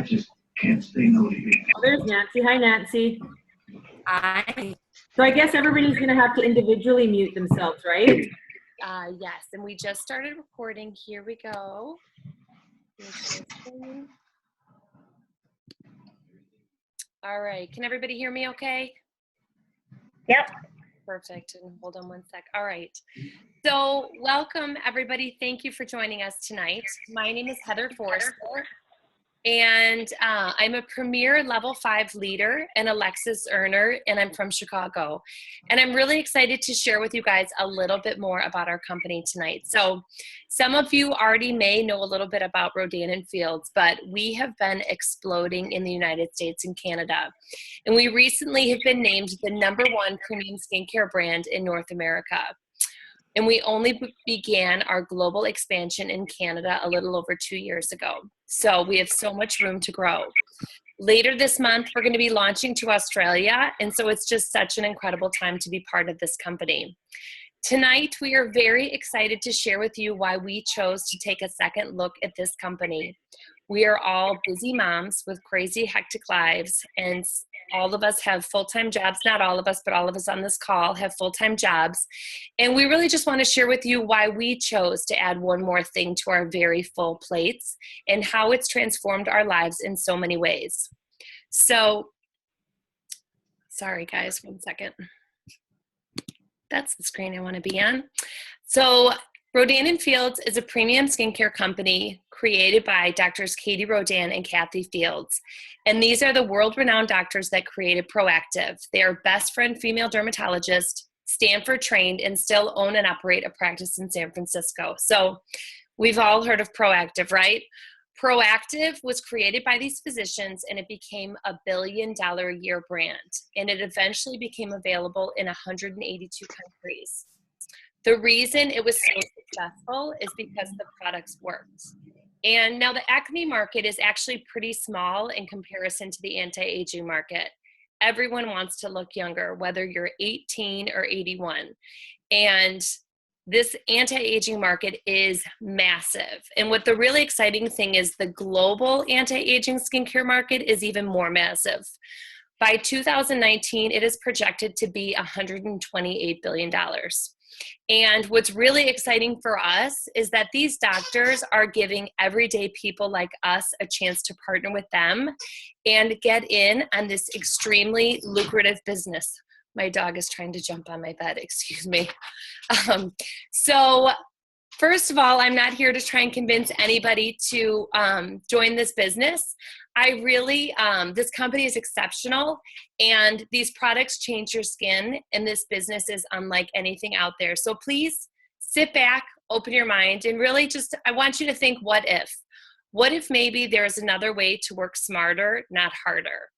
just can't stay motivated. Oh, there's Nancy. Hi, Nancy. Hi. So I guess everybody's going to have to individually mute themselves, right? Yes, and we just started recording. Here we go. All right. Can everybody hear me okay? Yep. Perfect. And hold on one sec. All right. So welcome, everybody. Thank you for joining us tonight. My name is Heather Forster, and I'm a Premier Level 5 leader and a Lexus earner, and I'm from Chicago. And I'm really excited to share with you guys a little bit more about our company tonight. So some of you already may know a little bit about Rodan and Fields, but we have been exploding in the United States and Canada. And we recently have been named the #1 premium skincare brand in North America. And we only began our global expansion in Canada a little over 2 years ago. So we have so much room to grow. Later this month, we're going to be launching to Australia. And so it's just such an incredible time to be part of this company. Tonight, we are very excited to share with you why we chose to take a second look at this company. We are all busy moms with crazy, hectic lives, and all of us have full-time jobs. Not all of us, but all of us on this call have full-time jobs. And we really just want to share with you why we chose to add one more thing to our very full plates and how it's transformed our lives in so many ways. So, sorry guys, one second. That's the screen I want to be on. So Rodan and Fields is a premium skincare company created by Doctors Katie Rodan and Kathy Fields. And these are the world-renowned doctors that created Proactive. They are best friend female dermatologists, Stanford trained, and still own and operate a practice in San Francisco. So we've all heard of Proactive, right? Proactive was created by these physicians, and it became a $1 billion a year brand. And it eventually became available in 182 countries. The reason it was so successful is because the products worked. And now the acne market is actually pretty small in comparison to the anti-aging market. Everyone wants to look younger, whether you're 18 or 81. And this anti-aging market is massive. And what the really exciting thing is, the global anti-aging skincare market is even more massive. By 2019, it is projected to be $128 billion. And what's really exciting for us is that these doctors are giving everyday people like us a chance to partner with them and get in on this extremely lucrative business. My dog is trying to jump on my bed, excuse me. So first of all, I'm not here to try and convince anybody to join this business. I really, this company is exceptional, and these products change your skin, and this business is unlike anything out there. So please sit back, open your mind, and really just, I want you to think, what if? What if maybe there's another way to work smarter, not harder?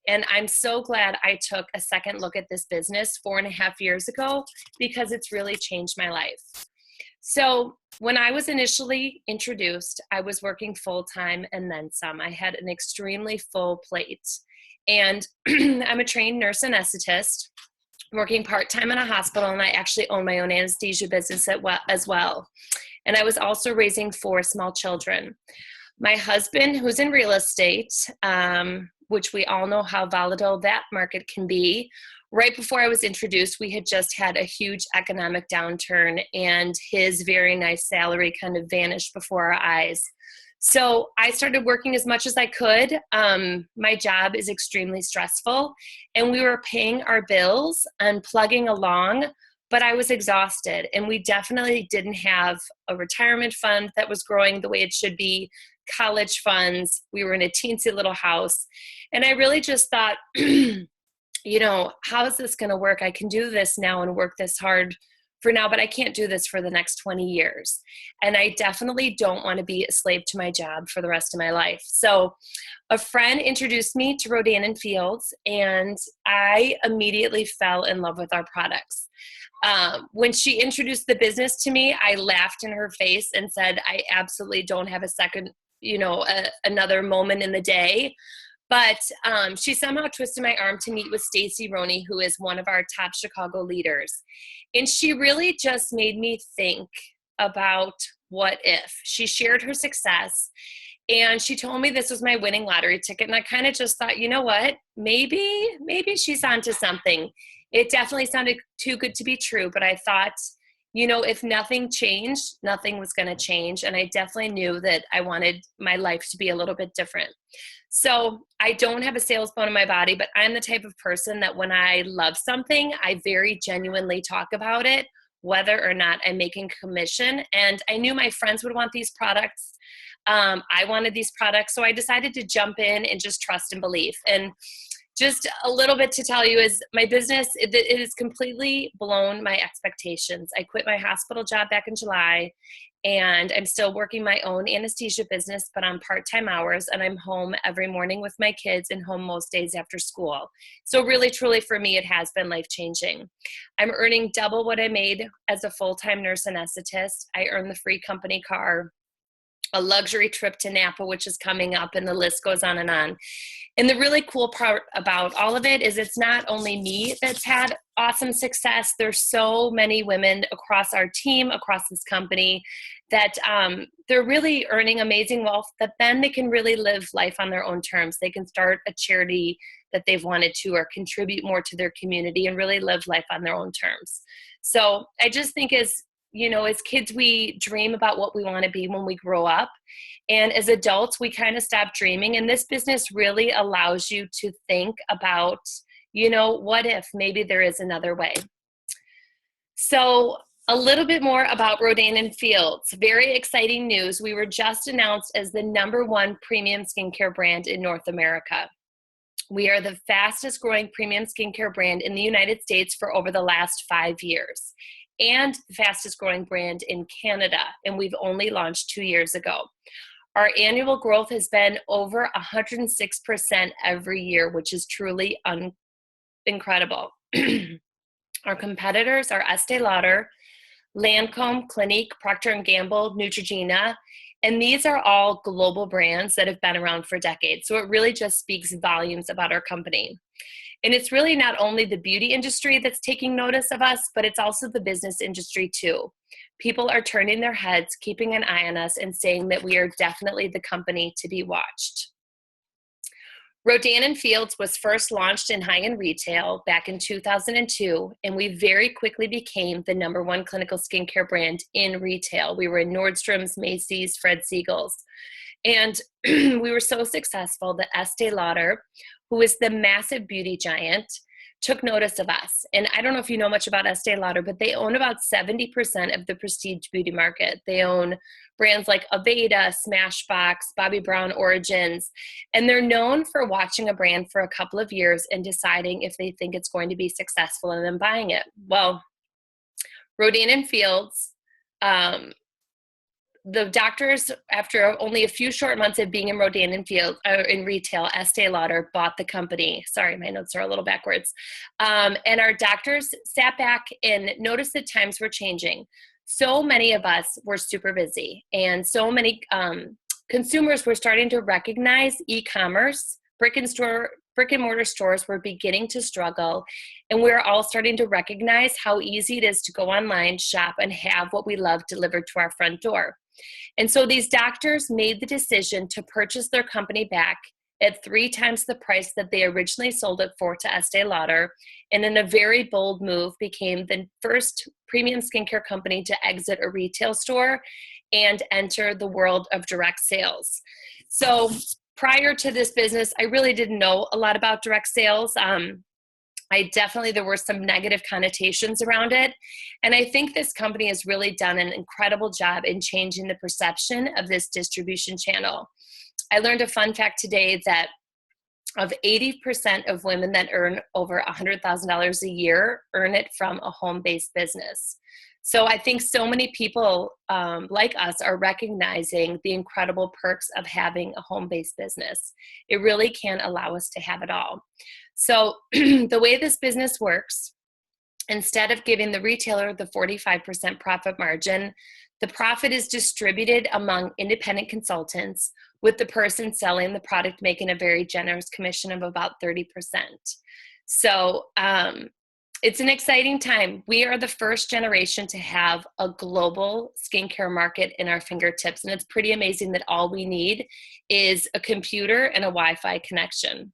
And I'm so glad I took a second look at this business 4.5 years ago, because it's really changed my life. So when I was initially introduced, I was working full-time and then some. I had an extremely full plate. And I'm a trained nurse anesthetist, working part-time in a hospital, and I actually own my own anesthesia business as well. And I was also raising 4 small children. My husband, who's in real estate, which we all know how volatile that market can be, right before I was introduced, we had just had a huge economic downturn, and his very nice salary kind of vanished before our eyes. So I started working as much as I could. My job is extremely stressful, and we were paying our bills and plugging along, but I was exhausted, and we definitely didn't have a retirement fund that was growing the way it should be, college funds. We were in a teensy little house, and I really just thought, you know, how is this going to work? I can do this now and work this hard for now, but I can't do this for the next 20 years. And I definitely don't want to be a slave to my job for the rest of my life. So a friend introduced me to Rodan and Fields, and I immediately fell in love with our products. When she introduced the business to me, I laughed in her face and said, I absolutely don't have a second, another moment in the day. But she somehow twisted my arm to meet with Stacy Roney, who is one of our top Chicago leaders. And she really just made me think about what if. She shared her success, And she told me this was my winning lottery ticket. And I kind of just thought, you know what, maybe she's onto something. It definitely sounded too good to be true, but I thought, you know, if nothing changed, nothing was going to change. And I definitely knew that I wanted my life to be a little bit different. So I don't have a sales bone in my body, but I'm the type of person that when I love something, I very genuinely talk about it, whether or not I'm making commission. And I knew my friends would want these products. I wanted these products. So I decided to jump in and just trust and believe. And just a little bit to tell you is my business, it has completely blown my expectations. I quit my hospital job back in July, and I'm still working my own anesthesia business, but on part-time hours, and I'm home every morning with my kids and home most days after school. So really, truly for me, it has been life-changing. I'm earning double what I made as a full-time nurse anesthetist. I earn the free company car, a luxury trip to Napa, which is coming up, and the list goes on and on. And the really cool part about all of it is it's not only me that's had awesome success. There's so many women across our team, across this company, that they're really earning amazing wealth that then they can really live life on their own terms. They can start a charity that they've wanted to, or contribute more to their community and really live life on their own terms. So I just think as kids, we dream about what we want to be when we grow up. And as adults, we kind of stop dreaming. And this business really allows you to think about, what if maybe there is another way? So a little bit more about Rodan and Fields. Very exciting news. We were just announced as the #1 premium skincare brand in North America. We are the fastest growing premium skincare brand in the United States for over the last 5 years, and the fastest growing brand in Canada, and we've only launched 2 years ago. Our annual growth has been over 106% every year, which is truly incredible. Our competitors are Estee Lauder, Lancome, Clinique, Procter & Gamble, Neutrogena, and these are all global brands that have been around for decades. So it really just speaks volumes about our company. And it's really not only the beauty industry that's taking notice of us, but it's also the business industry too. People are turning their heads, keeping an eye on us, and saying that we are definitely the company to be watched. Rodan and Fields was first launched in high-end retail back in 2002, and we very quickly became the #1 clinical skincare brand in retail. We were in Nordstrom's, Macy's, Fred Siegel's. And we were so successful that Estee Lauder, who is the massive beauty giant, took notice of us. And I don't know if you know much about Estee Lauder, but they own about 70% of the prestige beauty market. They own brands like Aveda, Smashbox, Bobbi Brown, Origins, and they're known for watching a brand for a couple of years and deciding if they think it's going to be successful and then buying it. Well, Rodan and Fields, the doctors, after only a few short months of being in Rodan and Fields, in retail, Estee Lauder bought the company. Sorry, my notes are a little backwards. And our doctors sat back and noticed that times were changing. So many of us were super busy, and so many consumers were starting to recognize e-commerce. Brick and mortar stores were beginning to struggle, and we're all starting to recognize how easy it is to go online, shop, and have what we love delivered to our front door. And so these doctors made the decision to purchase their company back at 3 times the price that they originally sold it for to Estee Lauder, and in a very bold move became the first premium skincare company to exit a retail store and enter the world of direct sales. So prior to this business, I really didn't know a lot about direct sales. There were some negative connotations around it. And I think this company has really done an incredible job in changing the perception of this distribution channel. I learned a fun fact today that of 80% of women that earn over $100,000 a year earn it from a home-based business. So I think so many people like us are recognizing the incredible perks of having a home-based business. It really can allow us to have it all. So the way this business works, instead of giving the retailer the 45% profit margin, the profit is distributed among independent consultants, with the person selling the product making a very generous commission of about 30%. So It's an exciting time. We are the first generation to have a global skincare market in our fingertips, and it's pretty amazing that all we need is a computer and a Wi-Fi connection.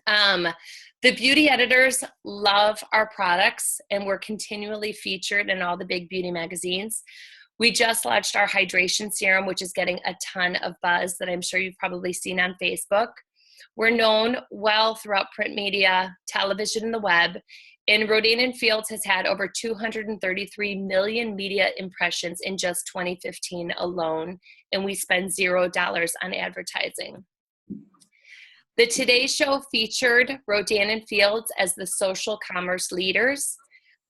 The beauty editors love our products, and we're continually featured in all the big beauty magazines. We just launched our hydration serum, which is getting a ton of buzz that I'm sure you've probably seen on Facebook. We're known well throughout print media, television, and the web. And Rodan & Fields has had over 233 million media impressions in just 2015 alone, and we spend $0 on advertising. The Today Show featured Rodan & Fields as the social commerce leaders.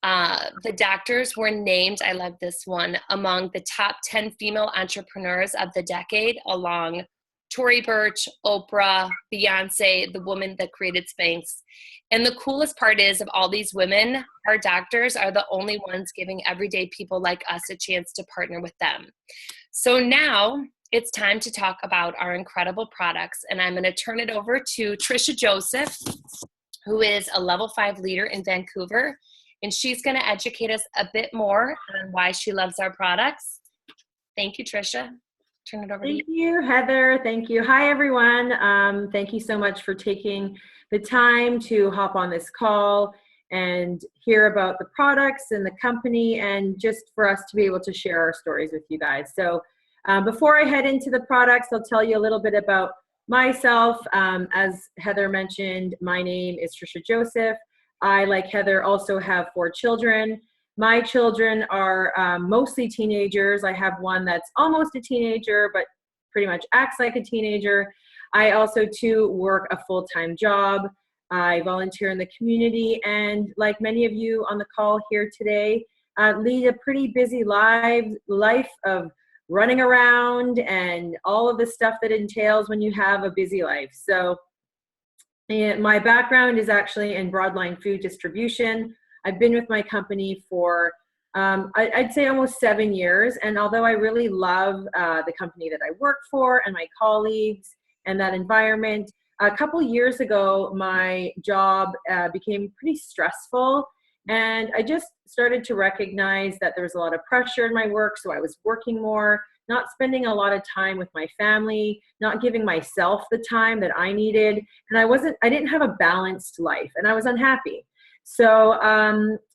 The doctors were named, I love this one, among the top 10 female entrepreneurs of the decade, along Tory Burch, Oprah, Beyonce, the woman that created Spanx. And the coolest part is, of all these women, our doctors are the only ones giving everyday people like us a chance to partner with them. So now it's time to talk about our incredible products, and I'm going to turn it over to Trisha Joseph, who is a level 5 leader in Vancouver, and she's going to educate us a bit more on why she loves our products. Thank you, Trisha. Turn it over to you. Thank you, Heather. Thank you. Hi, everyone. Thank you so much for taking the time to hop on this call and hear about the products and the company, and just for us to be able to share our stories with you guys. So before I head into the products, I'll tell you a little bit about myself. As Heather mentioned, my name is Trisha Joseph. I, like Heather, also have 4 children. My children are mostly teenagers. I have one that's almost a teenager, but pretty much acts like a teenager. I also, too, work a full-time job. I volunteer in the community, and like many of you on the call here today, lead a pretty busy life of running around and all of the stuff that entails when you have a busy life. So my background is actually in broadline food distribution. I've been with my company for, I'd say, almost 7 years. And although I really love the company that I work for and my colleagues and that environment, a couple years ago, my job became pretty stressful. And I just started to recognize that there was a lot of pressure in my work. So I was working more, not spending a lot of time with my family, not giving myself the time that I needed. And I didn't have a balanced life, and I was unhappy. So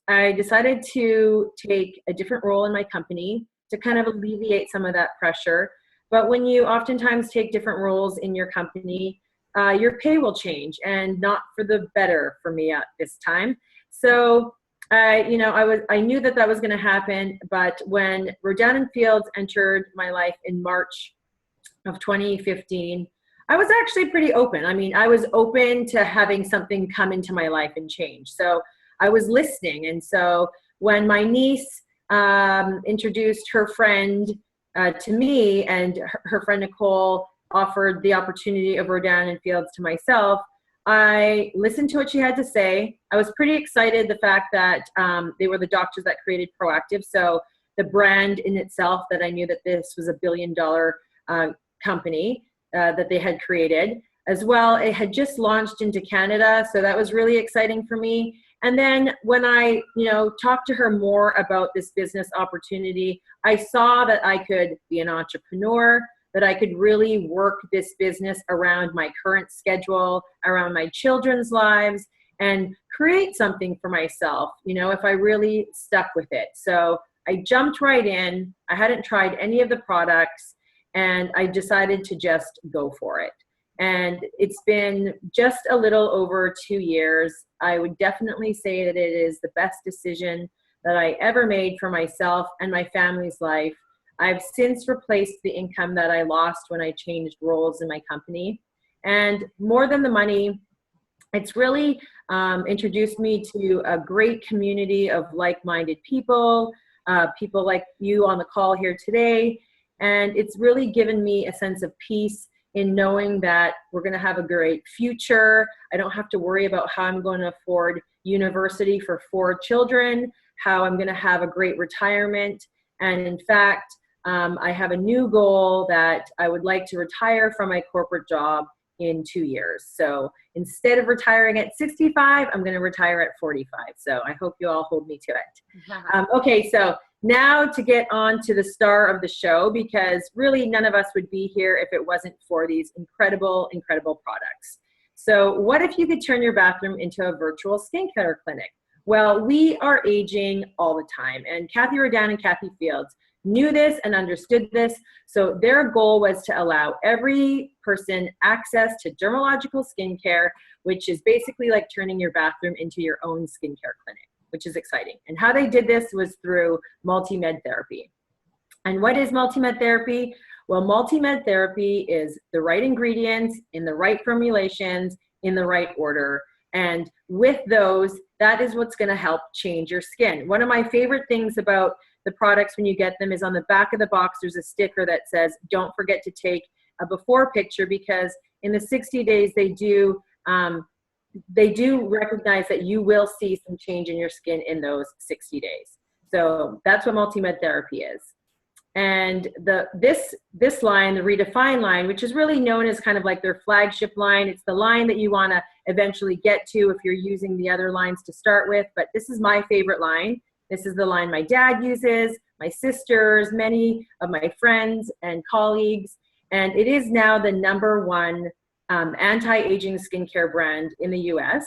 I decided to take a different role in my company to kind of alleviate some of that pressure. But when you oftentimes take different roles in your company, your pay will change, and not for the better for me at this time. So I knew that was going to happen. But when Rodan & Fields entered my life in March of 2015, I was actually pretty open. I mean, I was open to having something come into my life and change. So I was listening. And so when my niece introduced her friend to me, and her friend Nicole offered the opportunity of Rodan & Fields to myself, I listened to what she had to say. I was pretty excited the fact that they were the doctors that created Proactive. So the brand in itself, that I knew that this was a $1 billion company that they had created. As well, it had just launched into Canada, so that was really exciting for me. And then when I, talked to her more about this business opportunity, I saw that I could be an entrepreneur, that I could really work this business around my current schedule, around my children's lives, and create something for myself, if I really stuck with it. So I jumped right in. I hadn't tried any of the products, and I decided to just go for it. And it's been just a little over 2 years. I would definitely say that it is the best decision that I ever made for myself and my family's life. I've since replaced the income that I lost when I changed roles in my company. And more than the money, it's really introduced me to a great community of like-minded people, people like you on the call here today. And it's really given me a sense of peace in knowing that we're going to have a great future. I don't have to worry about how I'm going to afford university for 4 children, how I'm going to have a great retirement. And in fact, I have a new goal that I would like to retire from my corporate job in 2 years. So instead of retiring at 65, I'm going to retire at 45. So I hope you all hold me to it. Okay, so now to get on to the star of the show, because really none of us would be here if it wasn't for these incredible, incredible products. So what if you could turn your bathroom into a virtual skincare clinic? Well, we are aging all the time, and Kathy Rodan and Kathy Fields knew this and understood this. So their goal was to allow every person access to dermalogical skincare, which is basically like turning your bathroom into your own skincare clinic, which is exciting. And how they did this was through multi-med therapy. And what is multi-med therapy? Well, multi-med therapy is the right ingredients in the right formulations in the right order. And with those, that is what's going to help change your skin. One of my favorite things about the products when you get them is on the back of the box, there's a sticker that says, don't forget to take a before picture, because in the 60 days they do recognize that you will see some change in your skin in those 60 days. So that's what multi-med therapy is. And this line, the Redefine line, which is really known as kind of like their flagship line, it's the line that you want to eventually get to if you're using the other lines to start with, but this is my favorite line. This is the line my dad uses, my sisters, many of my friends and colleagues, and it is now the #1 anti-aging skincare brand in the US.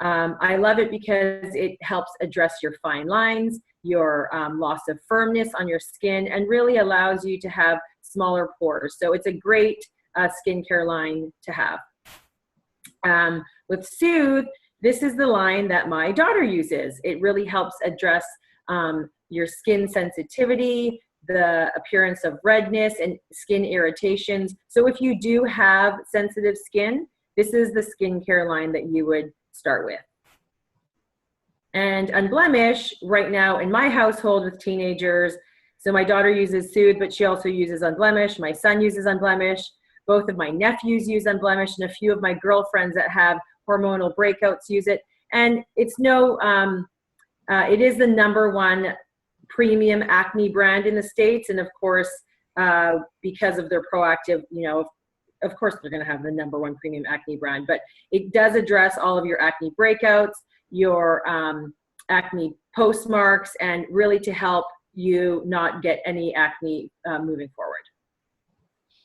I love it because it helps address your fine lines, your loss of firmness on your skin, and really allows you to have smaller pores. So it's a great skincare line to have. With Soothe, this is the line that my daughter uses. It really helps address your skin sensitivity, the appearance of redness and skin irritations. So if you do have sensitive skin, this is the skincare line that you would start with. And Unblemish, right now in my household with teenagers, so my daughter uses Soothe, but she also uses Unblemish. My son uses Unblemish. Both of my nephews use Unblemish, and a few of my girlfriends that have hormonal breakouts use it. And it's it is the #1 premium acne brand in the States. And of course, because of their proactive, of course they're going to have the #1 premium acne brand, but it does address all of your acne breakouts, your acne postmarks, and really to help you not get any acne moving forward.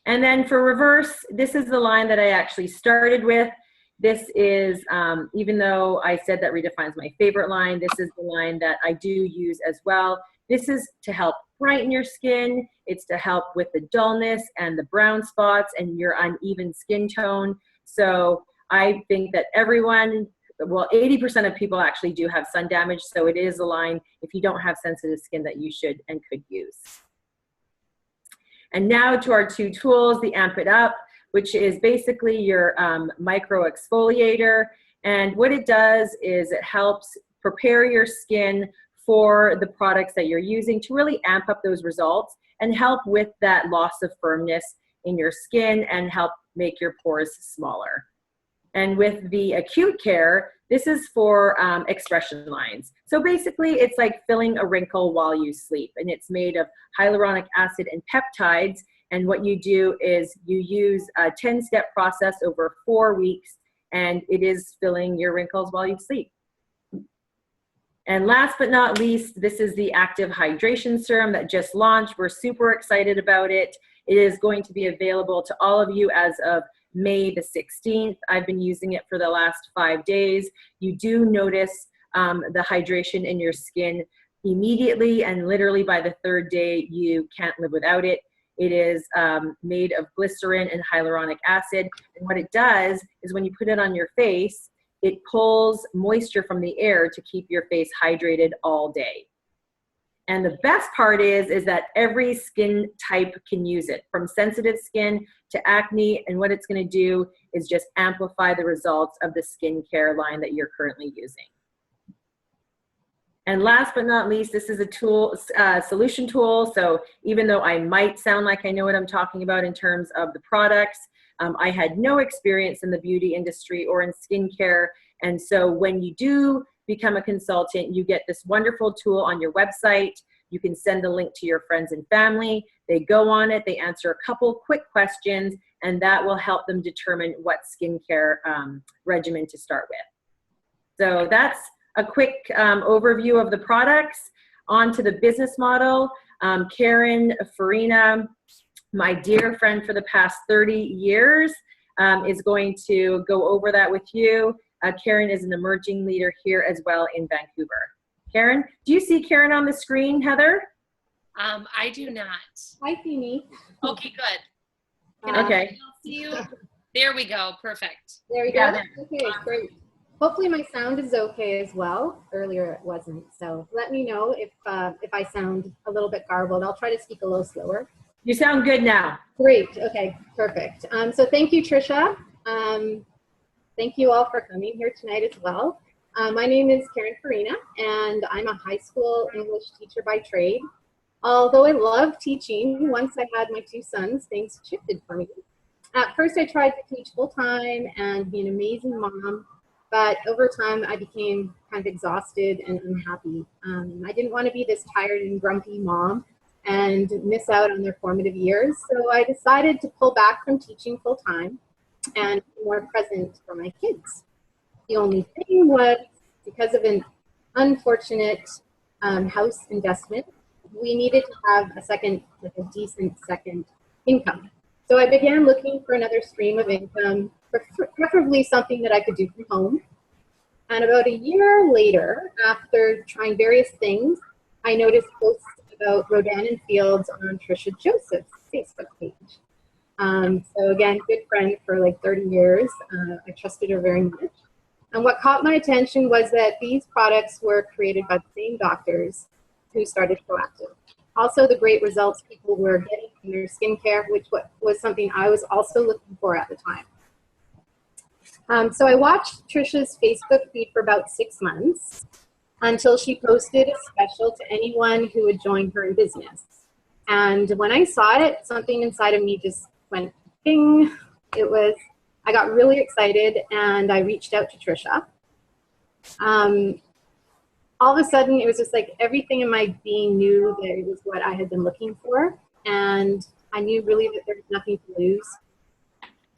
And then for Reverse, this is the line that I actually started with. This is, even though I said that Redefine's my favorite line, this is the line that I do use as well. This is to help brighten your skin. It's to help with the dullness and the brown spots and your uneven skin tone. So I think that 80% of people actually do have sun damage. So it is a line, if you don't have sensitive skin, that you should and could use. And now to our 2 tools, the Amp It Up, which is basically your micro exfoliator. And what it does is it helps prepare your skin for the products that you're using to really amp up those results and help with that loss of firmness in your skin and help make your pores smaller. And with the Acute Care, this is for expression lines. So basically it's like filling a wrinkle while you sleep, and it's made of hyaluronic acid and peptides. And what you do is you use a 10-step process over 4 weeks, and it is filling your wrinkles while you sleep. And last but not least, this is the Active Hydration Serum that just launched. We're super excited about it. It is going to be available to all of you as of May the 16th. I've been using it for the last 5 days. You do notice the hydration in your skin immediately, and literally by the 3rd day, you can't live without it. It is made of glycerin and hyaluronic acid. And what it does is when you put it on your face, it pulls moisture from the air to keep your face hydrated all day. And the best part is that every skin type can use it, from sensitive skin to acne. And what it's going to do is just amplify the results of the skincare line that you're currently using. And last but not least, this is a solution tool. So even though I might sound like I know what I'm talking about in terms of the products, I had no experience in the beauty industry or in skincare. And so when you do become a consultant, you get this wonderful tool on your website You can send the link to your friends and family. They go on it, they answer a couple quick questions, and that will help them determine what skincare regimen to start with. So that's a quick overview of the products. On to the business model. Karen Farina, my dear friend for the past 30 years, is going to go over that with you. Karen is an emerging leader here as well in Vancouver. Karen, do you see Karen on the screen, Heather? I do not. Hi, Feeny. Okay, good. Can Okay. I see you? There we go. Perfect. There we Yeah. go. Okay, great. Hopefully my sound is okay as well. Earlier it wasn't, so let me know if I sound a little bit garbled. I'll try to speak a little slower. You sound good now. Great. Okay, perfect. So thank you, Trisha. Thank you all for coming here tonight as well. My name is Karen Farina, and I'm a high school English teacher by trade. Although I love teaching, once I had my 2 sons, things shifted for me. At first, I tried to teach full-time and be an amazing mom, but over time, I became kind of exhausted and unhappy. I didn't want to be this tired and grumpy mom and miss out on their formative years, so I decided to pull back from teaching full-time and be more present for my kids. The only thing was, because of an unfortunate house investment, we needed to have a decent second income. So I began looking for another stream of income, preferably something that I could do from home. And about a year later, after trying various things, I noticed posts about Rodan and Fields on Trisha Joseph's Facebook page. So again, good friend for like 30 years. I trusted her very much. And what caught my attention was that these products were created by the same doctors who started Proactive. Also, the great results people were getting in their skincare, which was something I was also looking for at the time. So I watched Trisha's Facebook feed for about 6 months until she posted a special to anyone who would join her in business. And when I saw it, something inside of me just went ping. I got really excited and I reached out to Trisha. All of a sudden, it was just like everything in my being knew that it was what I had been looking for. And I knew really that there was nothing to lose.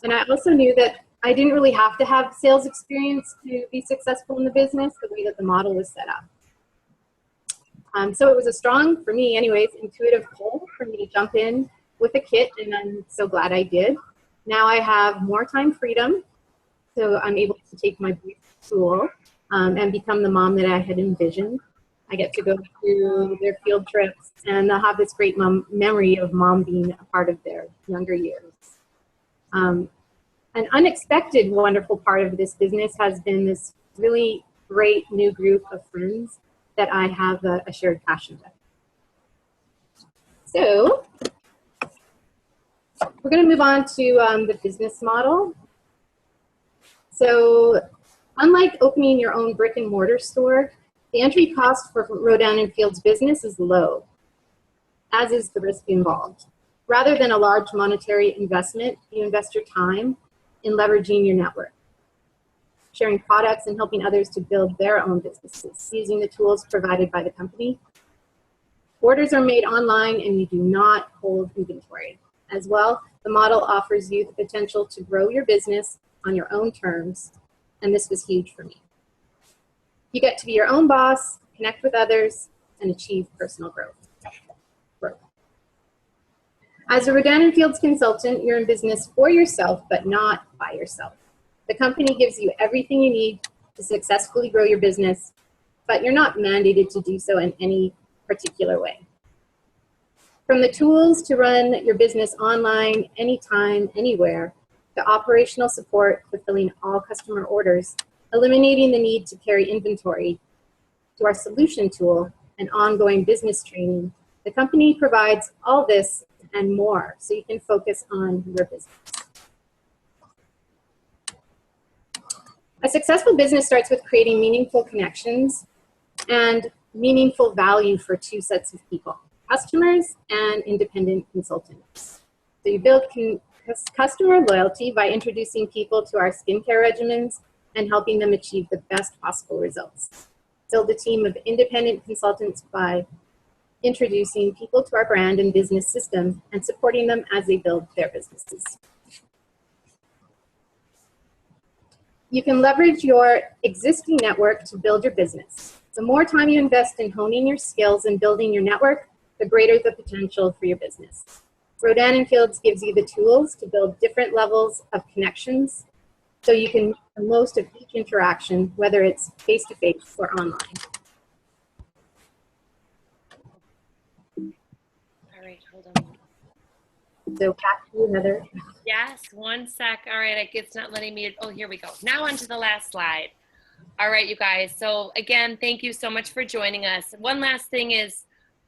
And I also knew that I didn't really have to have sales experience to be successful in the business the way that the model was set up. So it was a strong, for me anyways, intuitive pull for me to jump in with a kit, and I'm so glad I did. Now I have more time freedom, so I'm able to take my boys to school and become the mom that I had envisioned. I get to go to their field trips, and they'll have this great memory of mom being a part of their younger years. An unexpected wonderful part of this business has been this really great new group of friends that I have a shared passion with. So we're going to move on to the business model. So unlike opening your own brick and mortar store, the entry cost for Rodan and Fields business is low, as is the risk involved. Rather than a large monetary investment, you invest your time in leveraging your network, sharing products and helping others to build their own businesses using the tools provided by the company. Orders are made online and you do not hold inventory. As well, the model offers you the potential to grow your business on your own terms, and this was huge for me. You get to be your own boss, connect with others, and achieve personal growth. As a Rodan and Fields consultant, you're in business for yourself, but not by yourself. The company gives you everything you need to successfully grow your business, but you're not mandated to do so in any particular way. From the tools to run your business online, anytime, anywhere, to operational support, fulfilling all customer orders, eliminating the need to carry inventory, to our solution tool and ongoing business training, the company provides all this and more so you can focus on your business. A successful business starts with creating meaningful connections and meaningful value for 2 sets of people, customers and independent consultants. So you build customer loyalty by introducing people to our skincare regimens and helping them achieve the best possible results. Build a team of independent consultants by introducing people to our brand and business system, and supporting them as they build their businesses. You can leverage your existing network to build your business. The more time you invest in honing your skills and building your network, the greater the potential for your business. Rodan and Fields gives you the tools to build different levels of connections so you can make the most of each interaction, whether it's face-to-face or online. All right, hold on. So back to you, Heather. Yes, one sec. All right, it's not letting me. Oh, here we go. Now on to the last slide. All right, you guys. So again, thank you so much for joining us. One last thing is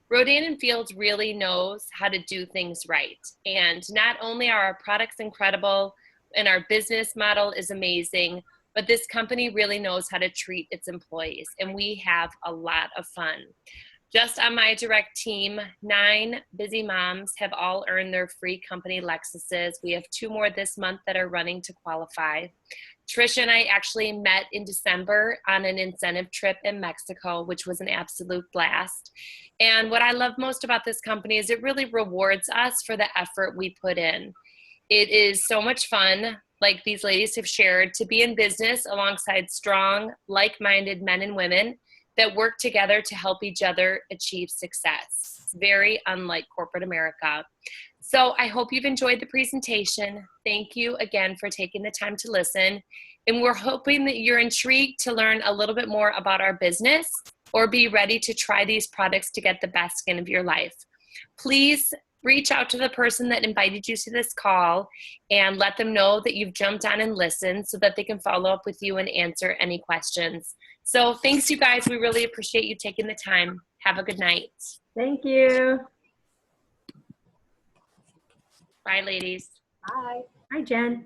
Rodan and Fields really knows how to do things right. And not only are our products incredible and our business model is amazing, but this company really knows how to treat its employees. And we have a lot of fun. Just on my direct team, 9 busy moms have all earned their free company Lexuses. We have 2 more this month that are running to qualify. Trisha and I actually met in December on an incentive trip in Mexico, which was an absolute blast. And what I love most about this company is it really rewards us for the effort we put in. It is so much fun, like these ladies have shared, to be in business alongside strong, like-minded men and women that work together to help each other achieve success. It's very unlike corporate America. So I hope you've enjoyed the presentation. Thank you again for taking the time to listen. And we're hoping that you're intrigued to learn a little bit more about our business or be ready to try these products to get the best skin of your life. Please reach out to the person that invited you to this call and let them know that you've jumped on and listened so that they can follow up with you and answer any questions. So thanks, you guys. We really appreciate you taking the time. Have a good night. Thank you. Bye, ladies. Bye. Hi, Jen.